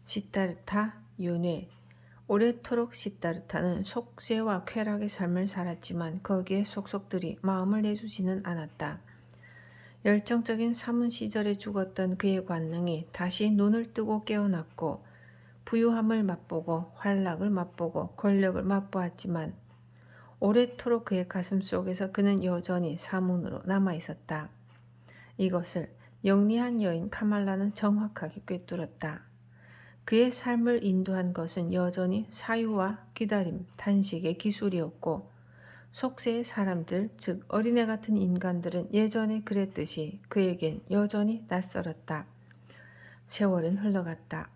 시다르타 윤회. 오래도록 시다르타는 속세와 쾌락의 삶을 살았지만 거기에 속속들이 마음을 내주지는 않았다. 열정적인 사문 시절에 죽었던 그의 관능이 다시 눈을 뜨고 깨어났고 부유함을 맛보고 환락을 맛보고 권력을 맛보았지만 오래도록 그의 가슴 속에서 그는 여전히 사문으로 남아있었다. 이것을 영리한 여인 카말라는 정확하게 꿰뚫었다. 그의 삶을 인도한 것은 여전히 사유와 기다림, 단식의 기술이었고 속세의 사람들, 즉 어린애 같은 인간들은 예전에 그랬듯이 그에겐 여전히 낯설었다. 세월은 흘러갔다.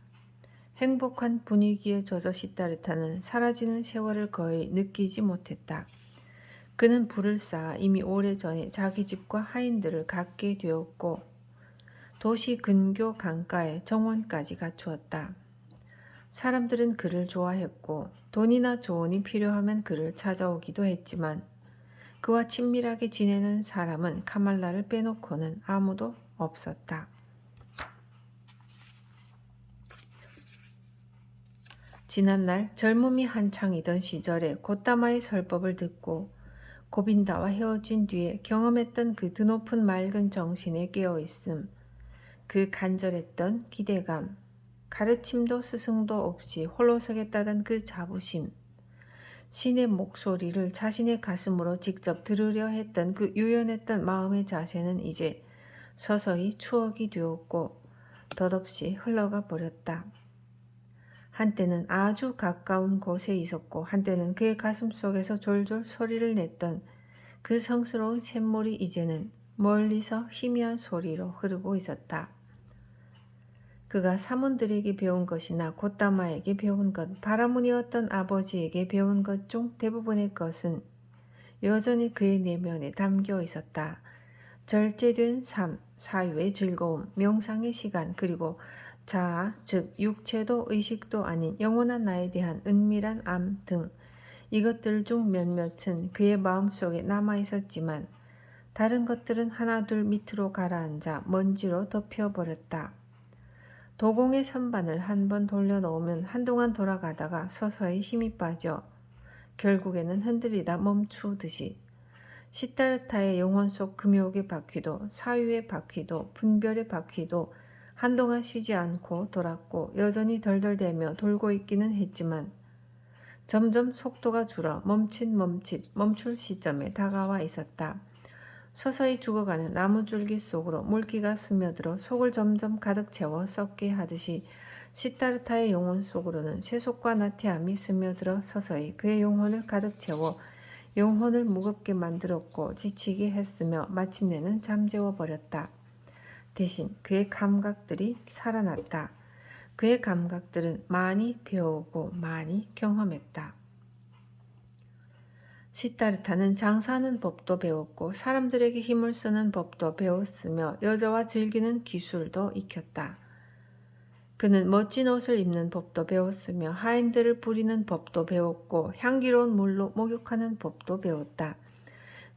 행복한 분위기에 젖어 시다르타는 사라지는 세월을 거의 느끼지 못했다. 그는 불을 쌓아 이미 오래전에 자기 집과 하인들을 갖게 되었고 도시 근교 강가에 정원까지 갖추었다. 사람들은 그를 좋아했고 돈이나 조언이 필요하면 그를 찾아오기도 했지만 그와 친밀하게 지내는 사람은 카말라를 빼놓고는 아무도 없었다. 지난날 젊음이 한창이던 시절에 곶다마의 설법을 듣고 고빈다와 헤어진 뒤에 경험했던 그 드높은 맑은 정신에 깨어있음, 그 간절했던 기대감, 가르침도 스승도 없이 홀로 서겠다던 그 자부심, 신의 목소리를 자신의 가슴으로 직접 들으려 했던 그 유연했던 마음의 자세는 이제 서서히 추억이 되었고 덧없이 흘러가 버렸다. 한때는 아주 가까운 곳에 있었고 한때는 그의 가슴 속에서 졸졸 소리를 냈던 그 성스러운 샘물이 이제는 멀리서 희미한 소리로 흐르고 있었다. 그가 사문들에게 배운 것이나 곶다마에게 배운 것, 바라문이었던 아버지에게 배운 것 중 대부분의 것은 여전히 그의 내면에 담겨 있었다. 절제된 삶, 사유의 즐거움, 명상의 시간, 그리고 자아, 즉 육체도 의식도 아닌 영원한 나에 대한 은밀한 암 등 이것들 중 몇몇은 그의 마음속에 남아있었지만 다른 것들은 하나둘 밑으로 가라앉아 먼지로 덮여버렸다. 도공의 선반을 한번 돌려놓으면 한동안 돌아가다가 서서히 힘이 빠져 결국에는 흔들리다 멈추듯이 시다르타의 영혼 속 금욕의 바퀴도 사유의 바퀴도 분별의 바퀴도 한동안 쉬지 않고 돌았고 여전히 덜덜대며 돌고 있기는 했지만 점점 속도가 줄어 멈출 시점에 다가와 있었다. 서서히 죽어가는 나무줄기 속으로 물기가 스며들어 속을 점점 가득 채워 썩게 하듯이 시다르타의 영혼 속으로는 세속과 나태함이 스며들어 서서히 그의 영혼을 가득 채워 영혼을 무겁게 만들었고 지치게 했으며 마침내는 잠재워 버렸다. 대신 그의 감각들이 살아났다. 그의 감각들은 많이 배우고 많이 경험했다. 시다르타는 장사하는 법도 배웠고 사람들에게 힘을 쓰는 법도 배웠으며 여자와 즐기는 기술도 익혔다. 그는 멋진 옷을 입는 법도 배웠으며 하인들을 부리는 법도 배웠고 향기로운 물로 목욕하는 법도 배웠다.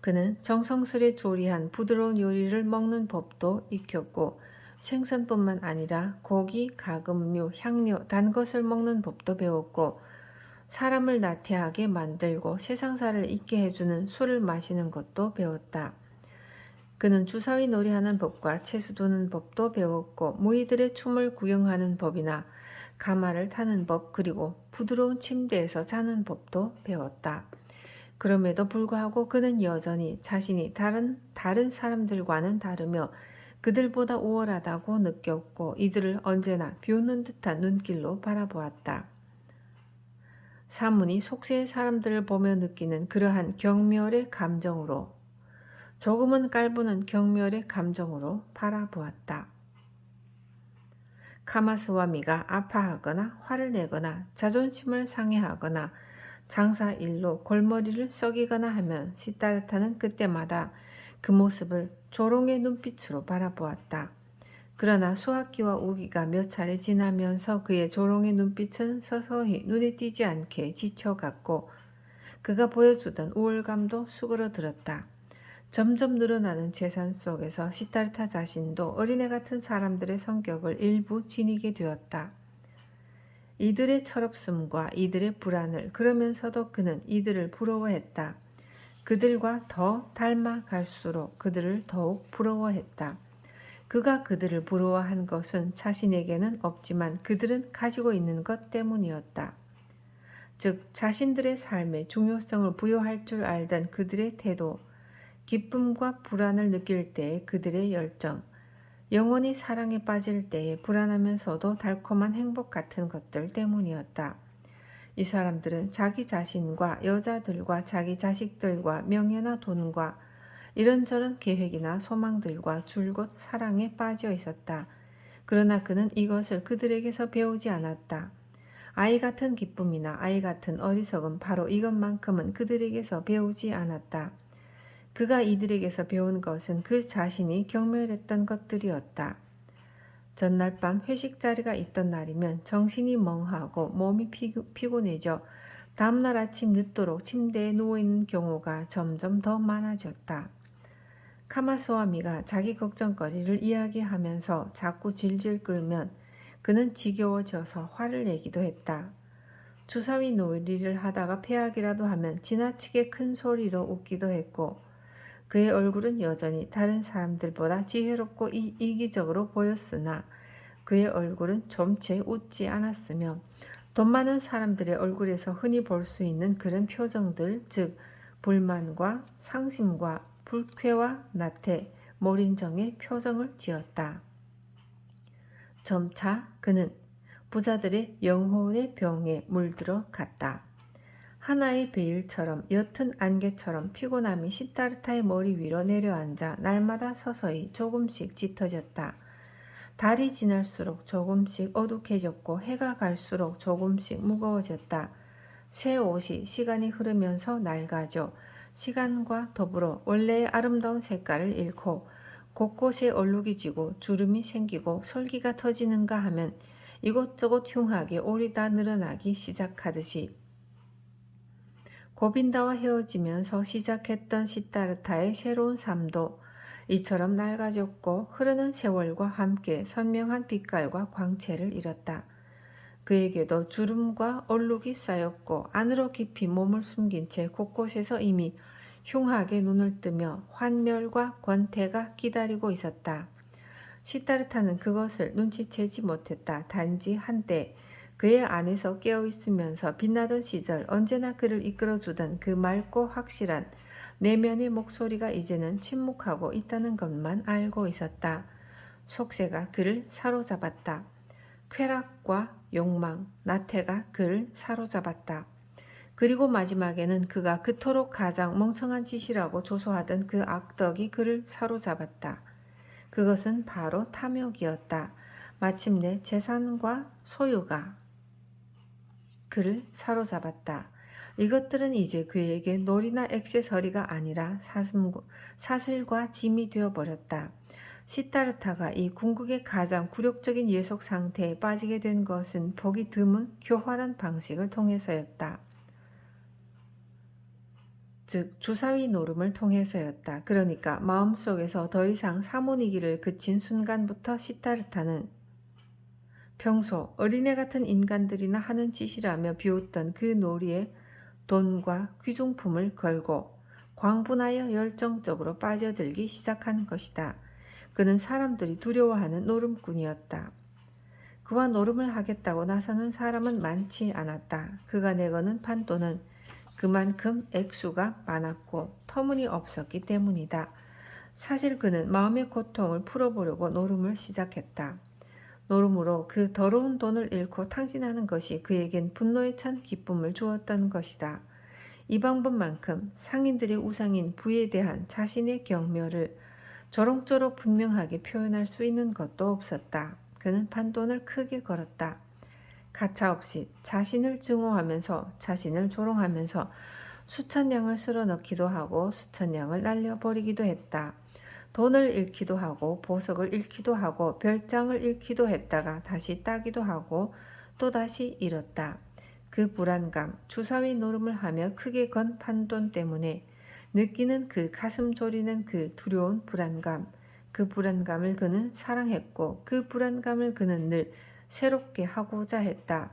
그는 정성스레 조리한 부드러운 요리를 먹는 법도 익혔고 생선뿐만 아니라 고기, 가금류, 향료, 단 것을 먹는 법도 배웠고 사람을 나태하게 만들고 세상사를 잊게 해주는 술을 마시는 것도 배웠다. 그는 주사위 놀이하는 법과 채수 두는 법도 배웠고 무희들의 춤을 구경하는 법이나 가마를 타는 법 그리고 부드러운 침대에서 자는 법도 배웠다. 그럼에도 불구하고 그는 여전히 자신이 다른 사람들과는 다르며 그들보다 우월하다고 느꼈고 이들을 언제나 비웃는 듯한 눈길로 바라보았다. 사문이 속세의 사람들을 보며 느끼는 그러한 경멸의 감정으로 조금은 깔보는 경멸의 감정으로 바라보았다. 카마스와미가 아파하거나 화를 내거나 자존심을 상해하거나 장사 일로 골머리를 썩이거나 하면 시다르타는 그때마다 그 모습을 조롱의 눈빛으로 바라보았다. 그러나 수학기와 우기가 몇 차례 지나면서 그의 조롱의 눈빛은 서서히 눈에 띄지 않게 지쳐갔고 그가 보여주던 우월감도 수그러들었다. 점점 늘어나는 재산 속에서 시다르타 자신도 어린애 같은 사람들의 성격을 일부 지니게 되었다. 이들의 철없음과 이들의 불안을, 그러면서도 그는 이들을 부러워했다. 그들과 더 닮아갈수록 그들을 더욱 부러워했다. 그가 그들을 부러워한 것은 자신에게는 없지만 그들은 가지고 있는 것 때문이었다. 즉 자신들의 삶에 중요성을 부여할 줄 알던 그들의 태도, 기쁨과 불안을 느낄 때의 그들의 열정, 영원히 사랑에 빠질 때의 불안하면서도 달콤한 행복 같은 것들 때문이었다. 이 사람들은 자기 자신과 여자들과 자기 자식들과 명예나 돈과 이런저런 계획이나 소망들과 줄곧 사랑에 빠져 있었다. 그러나 그는 이것을 그들에게서 배우지 않았다. 아이 같은 기쁨이나 아이 같은 어리석음, 바로 이것만큼은 그들에게서 배우지 않았다. 그가 이들에게서 배운 것은 그 자신이 경멸했던 것들이었다. 전날 밤 회식 자리가 있던 날이면 정신이 멍하고 몸이 피곤해져 다음날 아침 늦도록 침대에 누워있는 경우가 점점 더 많아졌다. 카마스와미가 자기 걱정거리를 이야기하면서 자꾸 질질 끌면 그는 지겨워져서 화를 내기도 했다. 주사위 놀이를 하다가 패하기라도 하면 지나치게 큰 소리로 웃기도 했고, 그의 얼굴은 여전히 다른 사람들보다 지혜롭고 이기적으로 보였으나 그의 얼굴은 좀 채 웃지 않았으며, 돈 많은 사람들의 얼굴에서 흔히 볼 수 있는 그런 표정들, 즉 불만과 상심과 불쾌와 나태, 몰인정의 표정을 지었다. 점차 그는 부자들의 영혼의 병에 물들어 갔다. 하나의 베일처럼, 옅은 안개처럼 피곤함이 시타르타의 머리 위로 내려앉아 날마다 서서히 조금씩 짙어졌다. 달이 지날수록 조금씩 어둑해졌고 해가 갈수록 조금씩 무거워졌다. 새 옷이 시간이 흐르면서 낡아져 시간과 더불어 원래의 아름다운 색깔을 잃고 곳곳에 얼룩이 지고 주름이 생기고 솔기가 터지는가 하면 이곳저곳 흉하게 올이 다 늘어나기 시작하듯이 고빈다와 헤어지면서 시작했던 시타르타의 새로운 삶도 이처럼 낡아졌고 흐르는 세월과 함께 선명한 빛깔과 광채를 잃었다. 그에게도 주름과 얼룩이 쌓였고 안으로 깊이 몸을 숨긴 채 곳곳에서 이미 흉하게 눈을 뜨며 환멸과 권태가 기다리고 있었다. 시타르타는 그것을 눈치채지 못했다. 단지 한때 그의 안에서 깨어있으면서 빛나던 시절 언제나 그를 이끌어주던 그 맑고 확실한 내면의 목소리가 이제는 침묵하고 있다는 것만 알고 있었다. 속세가 그를 사로잡았다. 쾌락과 욕망, 나태가 그를 사로잡았다. 그리고 마지막에는 그가 그토록 가장 멍청한 짓이라고 조소하던 그 악덕이 그를 사로잡았다. 그것은 바로 탐욕이었다. 마침내 재산과 소유가 그를 사로잡았다. 이것들은 이제 그에게 놀이나 액세서리가 아니라 사슬과 짐이 되어버렸다. 시타르타가 이 궁극의 가장 굴욕적인 예속 상태에 빠지게 된 것은 보기 드문 교활한 방식을 통해서였다. 즉 주사위 노름을 통해서였다. 그러니까 마음속에서 더 이상 사모니기를 그친 순간부터 시타르타는 평소 어린애 같은 인간들이나 하는 짓이라며 비웃던 그 놀이에 돈과 귀중품을 걸고 광분하여 열정적으로 빠져들기 시작한 것이다. 그는 사람들이 두려워하는 노름꾼이었다. 그와 노름을 하겠다고 나서는 사람은 많지 않았다. 그가 내거는 판돈은 그만큼 액수가 많았고 터무니없었기 때문이다. 사실 그는 마음의 고통을 풀어보려고 노름을 시작했다. 노름으로 그 더러운 돈을 잃고 탕진하는 것이 그에겐 분노에 찬 기쁨을 주었던 것이다. 이 방법만큼 상인들의 우상인 부에 대한 자신의 경멸을 저럭저럭 분명하게 표현할 수 있는 것도 없었다. 그는 판돈을 크게 걸었다. 가차없이 자신을 증오하면서 자신을 조롱하면서 수천 양을 쓸어 넣기도 하고 수천 양을 날려버리기도 했다. 돈을 잃기도 하고 보석을 잃기도 하고 별장을 잃기도 했다가 다시 따기도 하고 또다시 잃었다. 그 불안감, 주사위 노름을 하며 크게 건 판돈 때문에 느끼는 그 가슴 졸이는 그 두려운 불안감, 그 불안감을 그는 사랑했고 그 불안감을 그는 늘 새롭게 하고자 했다.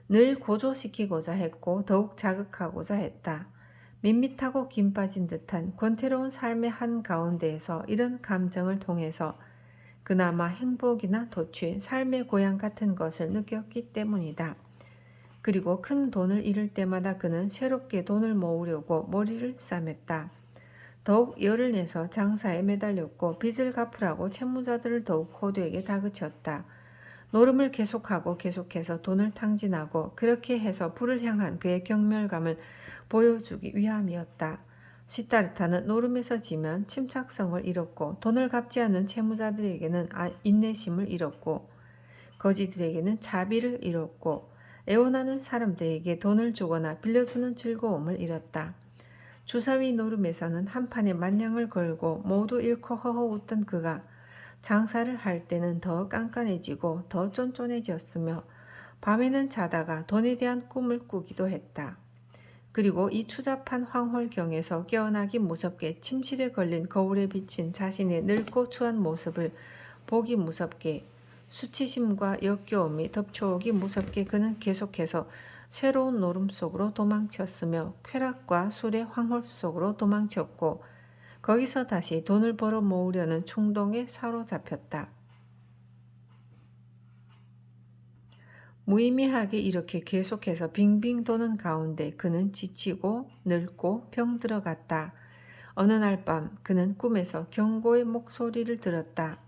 늘 고조시키고자 했고 더욱 자극하고자 했다. 밋밋하고 김 빠진 듯한 권태로운 삶의 한가운데에서 이런 감정을 통해서 그나마 행복이나 도취, 삶의 고향 같은 것을 느꼈기 때문이다. 그리고 큰 돈을 잃을 때마다 그는 새롭게 돈을 모으려고 머리를 싸맸다. 더욱 열을 내서 장사에 매달렸고 빚을 갚으라고 채무자들을 더욱 호되게 다그쳤다. 노름을 계속해서 돈을 탕진하고 그렇게 해서 부를 향한 그의 경멸감을 보여주기 위함이었다. 시타르타는 노름에서 지면 침착성을 잃었고 돈을 갚지 않는 채무자들에게는 인내심을 잃었고 거지들에게는 자비를 잃었고 애원하는 사람들에게 돈을 주거나 빌려주는 즐거움을 잃었다. 주사위 노름에서는 한판에 만냥을 걸고 모두 잃고 허허웃던 그가 장사를 할 때는 더 깐깐해지고 더 쫀쫀해졌으며 밤에는 자다가 돈에 대한 꿈을 꾸기도 했다. 그리고 이 추잡한 황홀경에서 깨어나기 무섭게 침실에 걸린 거울에 비친 자신의 늙고 추한 모습을 보기 무섭게 수치심과 역겨움이 덮쳐오기 무섭게 그는 계속해서 새로운 노름 속으로 도망쳤으며 쾌락과 술의 황홀 속으로 도망쳤고 거기서 다시 돈을 벌어 모으려는 충동에 사로잡혔다. 무의미하게 이렇게 계속해서 빙빙 도는 가운데 그는 지치고 늙고 병들어갔다. 어느 날 밤 그는 꿈에서 경고의 목소리를 들었다.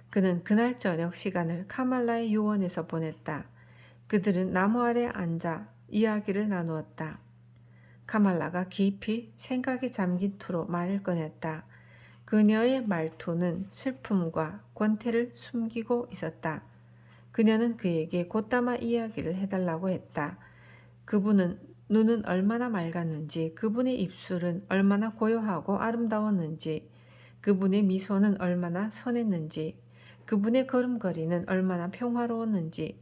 그는 그날 저녁 시간을 카말라의 유언에서 보냈다. 그들은 나무 아래 앉아 이야기를 나누었다. 카말라가 깊이 생각에 잠긴 투로 말을 꺼냈다. 그녀의 말투는 슬픔과 권태를 숨기고 있었다. 그녀는 그에게 곧담아 이야기를 해달라고 했다. 그분은 눈은 얼마나 맑았는지, 그분의 입술은 얼마나 고요하고 아름다웠는지, 그분의 미소는 얼마나 선했는지, 그분의 걸음걸이는 얼마나 평화로웠는지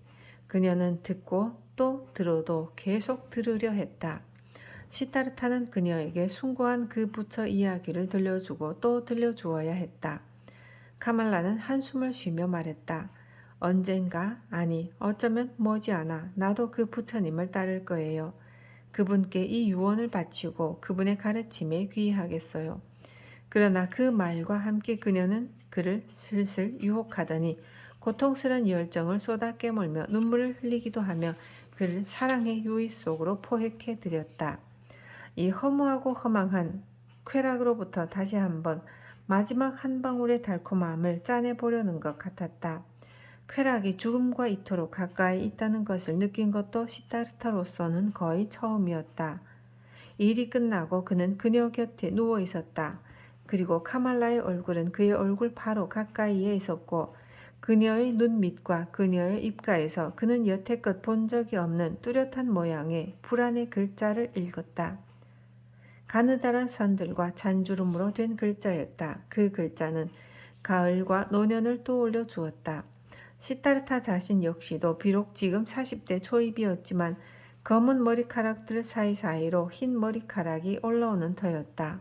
그녀는 듣고 또 들어도 계속 들으려 했다. 시타르타는 그녀에게 숭고한 그 부처 이야기를 들려주고 또 들려주어야 했다. 카말라는 한숨을 쉬며 말했다. 언젠가, 아니 어쩌면 머지않아 나도 그 부처님을 따를 거예요. 그분께 이 유언을 바치고 그분의 가르침에 귀의하겠어요. 그러나 그 말과 함께 그녀는 그를 슬슬 유혹하더니 고통스런 열정을 쏟아 깨물며 눈물을 흘리기도 하며 그를 사랑의 유의 속으로 포획해 드렸다. 이 허무하고 허망한 쾌락으로부터 다시 한번 마지막 한 방울의 달콤함을 짜내보려는 것 같았다. 쾌락이 죽음과 이토록 가까이 있다는 것을 느낀 것도 시타르타로서는 거의 처음이었다. 일이 끝나고 그는 그녀 곁에 누워 있었다. 그리고 카말라의 얼굴은 그의 얼굴 바로 가까이에 있었고 그녀의 눈 밑과 그녀의 입가에서 그는 여태껏 본 적이 없는 뚜렷한 모양의 불안의 글자를 읽었다. 가느다란 선들과 잔주름으로 된 글자였다. 그 글자는 가을과 노년을 떠올려 주었다. 시타르타 자신 역시도 비록 지금 40대 초입이었지만 검은 머리카락들 사이사이로 흰 머리카락이 올라오는 터였다.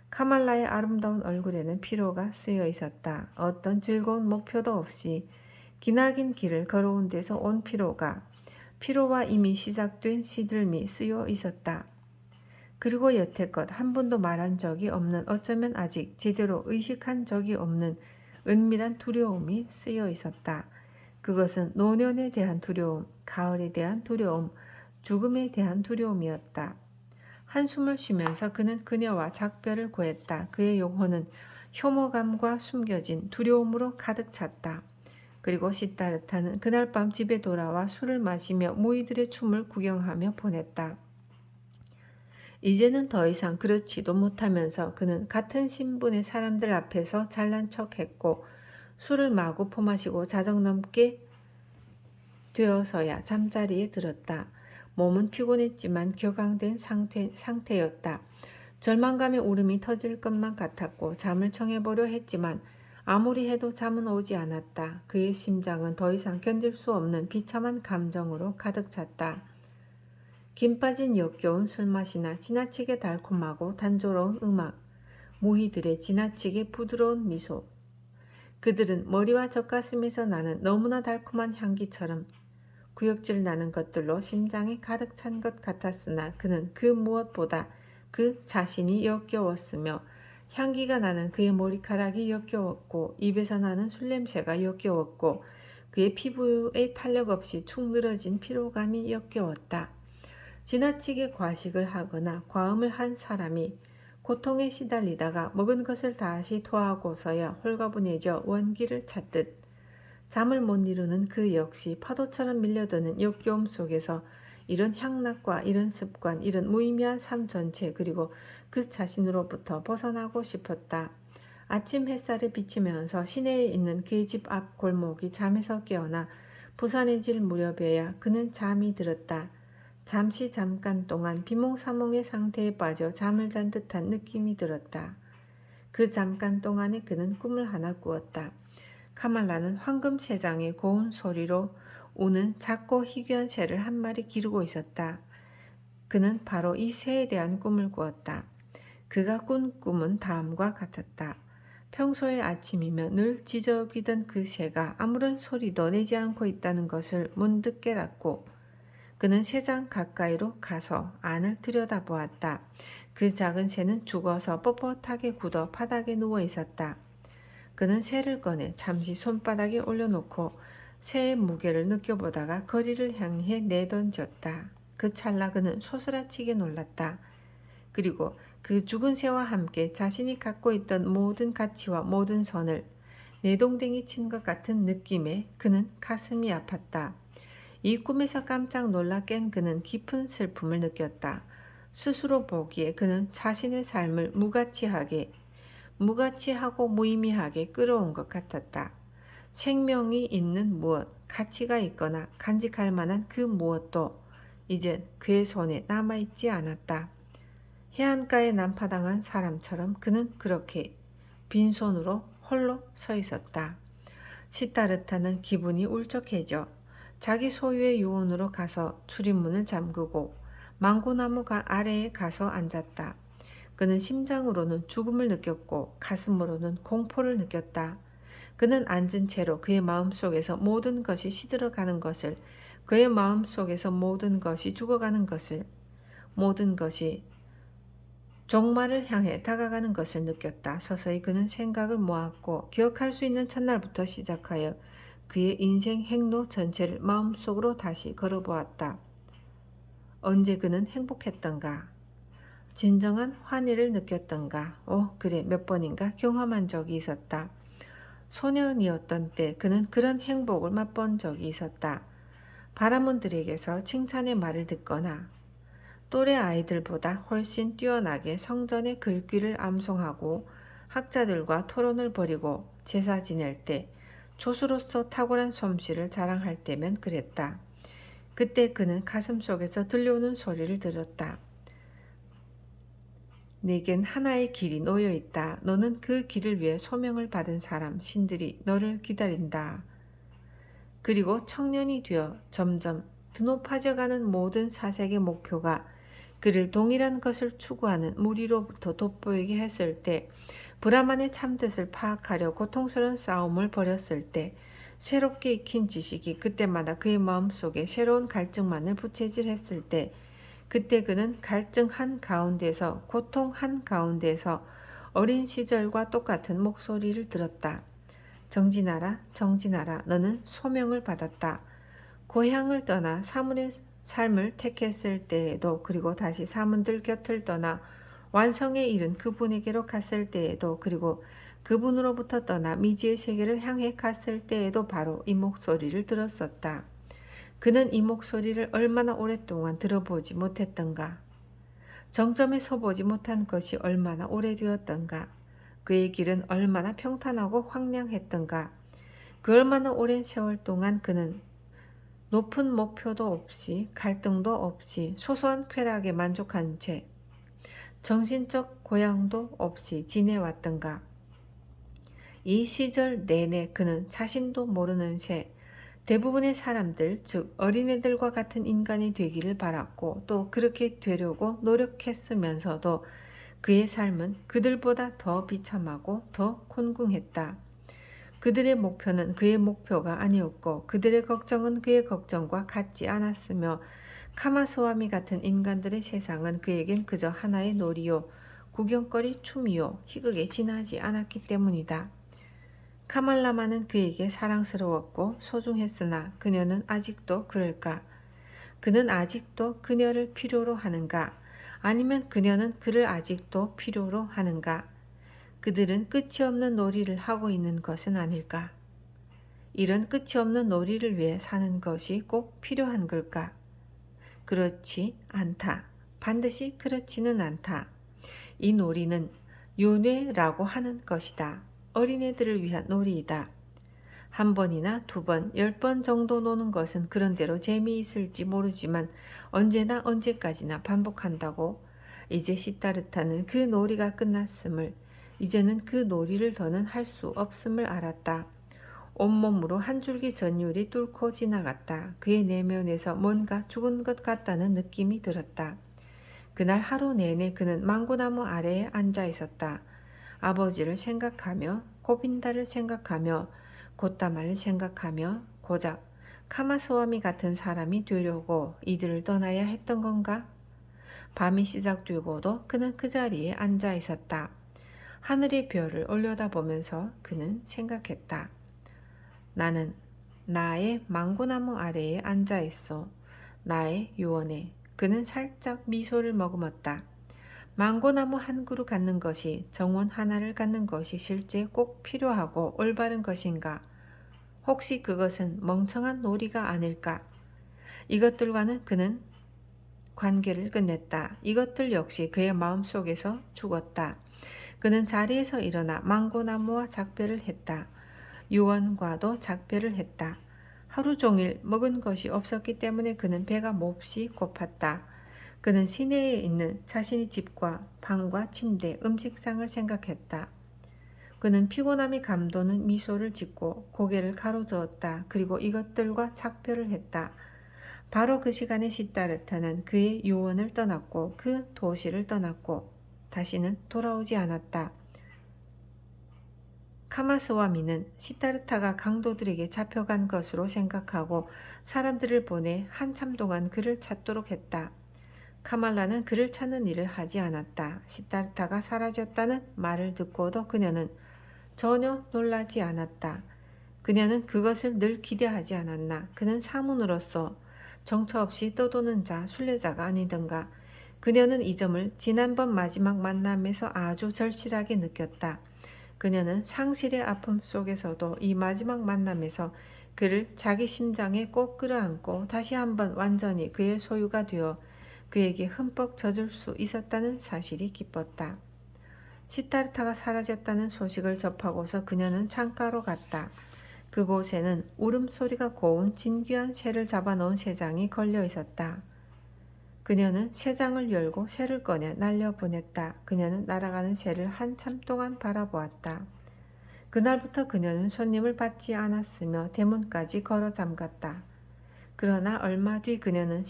카말라의 아름다운 얼굴에는 피로가 쓰여 있었다. 어떤 즐거운 목표도 없이 기나긴 길을 걸어온 데서 온 피로와 이미 시작된 시들미 쓰여 있었다. 그리고 여태껏 한 번도 말한 적이 없는 어쩌면 아직 제대로 의식한 적이 없는 은밀한 두려움이 쓰여 있었다. 그것은 노년에 대한 두려움, 가을에 대한 두려움, 죽음에 대한 두려움이었다. 한숨을 쉬면서 그는 그녀와 작별을 고했다. 그의 영혼은 혐오감과 숨겨진 두려움으로 가득 찼다. 그리고 시타르타는 그날 밤 집에 돌아와 술을 마시며 무희들의 춤을 구경하며 보냈다. 이제는 더 이상 그렇지도 못하면서 그는 같은 신분의 사람들 앞에서 잘난 척했고 술을 마구 퍼마시고 자정넘게 되어서야 잠자리에 들었다. 몸은 피곤했지만 격앙된 상태였다. 절망감의 울음이 터질 것만 같았고 잠을 청해보려 했지만 아무리 해도 잠은 오지 않았다. 그의 심장은 더 이상 견딜 수 없는 비참한 감정으로 가득 찼다. 김 빠진 역겨운 술맛이나 지나치게 달콤하고 단조로운 음악, 무희들의 지나치게 부드러운 미소. 그들은 머리와 젖가슴에서 나는 너무나 달콤한 향기처럼 구역질 나는 것들로 심장이 가득 찬 것 같았으나 그는 그 무엇보다 그 자신이 역겨웠으며 향기가 나는 그의 머리카락이 역겨웠고 입에서 나는 술 냄새가 역겨웠고 그의 피부에 탄력 없이 축 늘어진 피로감이 역겨웠다. 지나치게 과식을 하거나 과음을 한 사람이 고통에 시달리다가 먹은 것을 다시 토하고서야 홀가분해져 원기를 찾듯 잠을 못 이루는 그 역시 파도처럼 밀려드는 역겨움 속에서 이런 향락과 이런 습관, 이런 무의미한 삶 전체 그리고 그 자신으로부터 벗어나고 싶었다. 아침 햇살에 비치면서 시내에 있는 그의 집 앞 골목이 잠에서 깨어나 부산해질 무렵에야 그는 잠이 들었다. 잠시 잠깐 동안 비몽사몽의 상태에 빠져 잠을 잔 듯한 느낌이 들었다. 그 잠깐 동안에 그는 꿈을 하나 꾸었다. 카말라는 황금새장의 고운 소리로 우는 작고 희귀한 새를 한 마리 기르고 있었다. 그는 바로 이 새에 대한 꿈을 꾸었다. 그가 꾼 꿈은 다음과 같았다. 평소의 아침이면 늘 지저귀던 그 새가 아무런 소리도 내지 않고 있다는 것을 문득 깨닫고 그는 새장 가까이로 가서 안을 들여다보았다. 그 작은 새는 죽어서 뻣뻣하게 굳어 바닥에 누워 있었다. 그는 새를 꺼내 잠시 손바닥에 올려놓고 새의 무게를 느껴보다가 거리를 향해 내던졌다. 그 찰나 그는 소스라치게 놀랐다. 그리고 그 죽은 새와 함께 자신이 갖고 있던 모든 가치와 모든 선을 내동댕이 친 것 같은 느낌에 그는 가슴이 아팠다. 이 꿈에서 깜짝 놀라 깬 그는 깊은 슬픔을 느꼈다. 스스로 보기에 그는 자신의 삶을 무가치하고 무의미하게 끌어온 것 같았다. 생명이 있는 무엇, 가치가 있거나 간직할 만한 그 무엇도 이젠 그의 손에 남아있지 않았다. 해안가에 난파당한 사람처럼 그는 그렇게 빈손으로 홀로 서 있었다. 시타르타는 기분이 울적해져 자기 소유의 요원으로 가서 출입문을 잠그고 망고나무 아래에 가서 앉았다. 그는 심장으로는 죽음을 느꼈고 가슴으로는 공포를 느꼈다. 그는 앉은 채로 그의 마음속에서 모든 것이 시들어가는 것을, 그의 마음속에서 모든 것이 죽어가는 것을, 모든 것이 종말을 향해 다가가는 것을 느꼈다. 서서히 그는 생각을 모았고 기억할 수 있는 첫날부터 시작하여 그의 인생 행로 전체를 마음속으로 다시 걸어보았다. 언제 그는 행복했던가? 진정한 환희를 느꼈던가? 그래, 몇 번인가 경험한 적이 있었다. 소년이었던 때 그는 그런 행복을 맛본 적이 있었다. 바라문들에게서 칭찬의 말을 듣거나 또래 아이들보다 훨씬 뛰어나게 성전의 글귀를 암송하고 학자들과 토론을 벌이고 제사 지낼 때 조수로서 탁월한 솜씨를 자랑할 때면 그랬다. 그때 그는 가슴속에서 들려오는 소리를 들었다. 네겐 하나의 길이 놓여 있다. 너는 그 길을 위해 소명을 받은 사람, 신들이 너를 기다린다. 그리고 청년이 되어 점점 드높아져가는 모든 사색의 목표가 그를 동일한 것을 추구하는 무리로부터 돋보이게 했을 때, 브라만의 참뜻을 파악하려 고통스러운 싸움을 벌였을 때, 새롭게 익힌 지식이 그때마다 그의 마음속에 새로운 갈증만을 부채질했을 때, 그때 그는 갈증 한가운데서, 고통 한가운데서 어린 시절과 똑같은 목소리를 들었다. 정진하라, 정진하라, 너는 소명을 받았다. 고향을 떠나 사문의 삶을 택했을 때에도, 그리고 다시 사문들 곁을 떠나 완성에 이른 그분에게로 갔을 때에도, 그리고 그분으로부터 떠나 미지의 세계를 향해 갔을 때에도 바로 이 목소리를 들었었다. 그는 이 목소리를 얼마나 오랫동안 들어보지 못했던가. 정점에 서보지 못한 것이 얼마나 오래되었던가. 그의 길은 얼마나 평탄하고 황량했던가. 그 얼마나 오랜 세월 동안 그는 높은 목표도 없이 갈등도 없이 소소한 쾌락에 만족한 채 정신적 고향도 없이 지내왔던가. 이 시절 내내 그는 자신도 모르는 새 대부분의 사람들, 즉 어린애들과 같은 인간이 되기를 바랐고 또 그렇게 되려고 노력했으면서도 그의 삶은 그들보다 더 비참하고 더 곤궁했다. 그들의 목표는 그의 목표가 아니었고 그들의 걱정은 그의 걱정과 같지 않았으며 카마소와미 같은 인간들의 세상은 그에겐 그저 하나의 놀이요, 구경거리 춤이요, 희극에 지나지 않았기 때문이다. 카말라마는 그에게 사랑스러웠고 소중했으나 그녀는 아직도 그럴까? 그는 아직도 그녀를 필요로 하는가? 아니면 그녀는 그를 아직도 필요로 하는가? 그들은 끝이 없는 놀이를 하고 있는 것은 아닐까? 이런 끝이 없는 놀이를 위해 사는 것이 꼭 필요한 걸까? 그렇지 않다. 반드시 그렇지는 않다. 이 놀이는 윤회라고 하는 것이다. 어린애들을 위한 놀이이다. 한 번이나 두 번, 10번 정도 노는 것은 그런대로 재미있을지 모르지만 언제나 언제까지나 반복한다고. 이제 시타르타는 그 놀이가 끝났음을, 이제는 그 놀이를 더는 할 수 없음을 알았다. 온몸으로 한 줄기 전율이 뚫고 지나갔다. 그의 내면에서 뭔가 죽은 것 같다는 느낌이 들었다. 그날 하루 내내 그는 망고나무 아래에 앉아 있었다. 아버지를 생각하며, 고빈다를 생각하며, 고따마를 생각하며, 고작 카마소와미 같은 사람이 되려고 이들을 떠나야 했던 건가? 밤이 시작되고도 그는 그 자리에 앉아 있었다. 하늘의 별을 올려다보면서 그는 생각했다. 나는 나의 망고나무 아래에 앉아 있어. 나의 유언에. 그는 살짝 미소를 머금었다. 망고나무 한 그루 갖는 것이, 정원 하나를 갖는 것이 실제 꼭 필요하고 올바른 것인가? 혹시 그것은 멍청한 놀이가 아닐까? 이것들과는 그는 관계를 끝냈다. 이것들 역시 그의 마음속에서 죽었다. 그는 자리에서 일어나 망고나무와 작별을 했다. 유언과도 작별을 했다. 하루 종일 먹은 것이 없었기 때문에 그는 배가 몹시 고팠다. 그는 시내에 있는 자신의 집과 방과 침대, 음식상을 생각했다. 그는 피곤함이 감도는 미소를 짓고 고개를 가로저었다. 그리고 이것들과 작별을 했다. 바로 그 시간에 시타르타는 그의 유언을 떠났고 그 도시를 떠났고 다시는 돌아오지 않았다. 카마스와미는 시타르타가 강도들에게 잡혀간 것으로 생각하고 사람들을 보내 한참 동안 그를 찾도록 했다. 카말라는 그를 찾는 일을 하지 않았다. 시타르타가 사라졌다는 말을 듣고도 그녀는 전혀 놀라지 않았다. 그녀는 그것을 늘 기대하지 않았나. 그는 사문으로서 정처 없이 떠도는 자, 순례자가 아니던가. 그녀는 이 점을 지난번 마지막 만남에서 아주 절실하게 느꼈다. 그녀는 상실의 아픔 속에서도 이 마지막 만남에서 그를 자기 심장에 꼭 끌어안고 다시 한번 완전히 그의 소유가 되어 그에게 흠뻑 젖을 수 있었다는 사실이 기뻤다. 시타르타가 사라졌다는 소식을 접하고서 그녀는 창가로 갔다. 그곳에는 울음소리가 고운 진귀한 새를 잡아놓은 새장이 걸려 있었다. 그녀는 새장을 열고 새를 꺼내 날려보냈다. 그녀는 날아가는 새를 한참 동안 바라보았다. 그날부터 그녀는 손님을 받지 않았으며 대문까지 걸어 잠갔다. 그러나 얼마 뒤 그녀는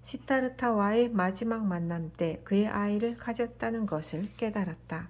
시타르타와의 마지막 만남 때 그의 아이를 가졌다는 것을 깨달았다.